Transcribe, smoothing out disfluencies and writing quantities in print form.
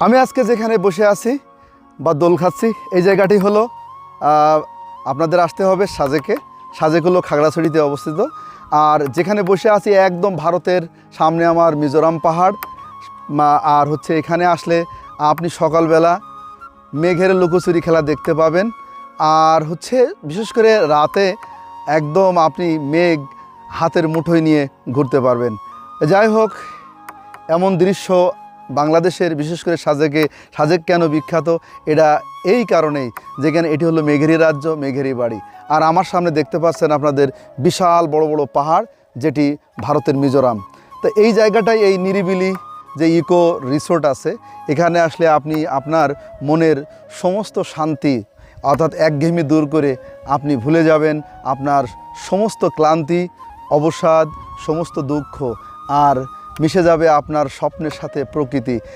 আমি আজকে যেখানে বসে আছি বা দোল খাচ্ছি এই জায়গাটি হলো আপনাদের আসতে হবে সাজেক হলো খাগড়াছড়িতে অবস্থিত। আর যেখানে বসে আছি একদম ভারতের সামনে আমার মিজোরাম পাহাড়। আর হচ্ছে এখানে আসলে আপনি সকালবেলা মেঘের লুকোচুরি খেলা দেখতে পাবেন। আর হচ্ছে বিশেষ করে রাতে একদম আপনি মেঘ হাতের মুঠোয় নিয়ে ঘুরতে পারবেন। যাই হোক, এমন দৃশ্য বাংলাদেশের বিশেষ করে সাজেক কেন বিখ্যাত এটা এই কারণেই, যেখানে এটি হলো মেঘেরি রাজ্য, মেঘেরি বাড়ি। আর আমার সামনে দেখতে পাচ্ছেন আপনাদের বিশাল বড় বড় পাহাড়, যেটি ভারতের মিজোরাম। তো এই জায়গাটায় এই নিরিবিলি যে ইকো রিসোর্ট আছে, এখানে আসলে আপনি আপনার মনের সমস্ত শান্তি অর্থাৎ একঘেয়েমি দূর করে আপনি ভুলে যাবেন আপনার সমস্ত ক্লান্তি, অবসাদ, সমস্ত দুঃখ, আর মিশে যাবে আপনার স্বপ্নের সাথে প্রকৃতি।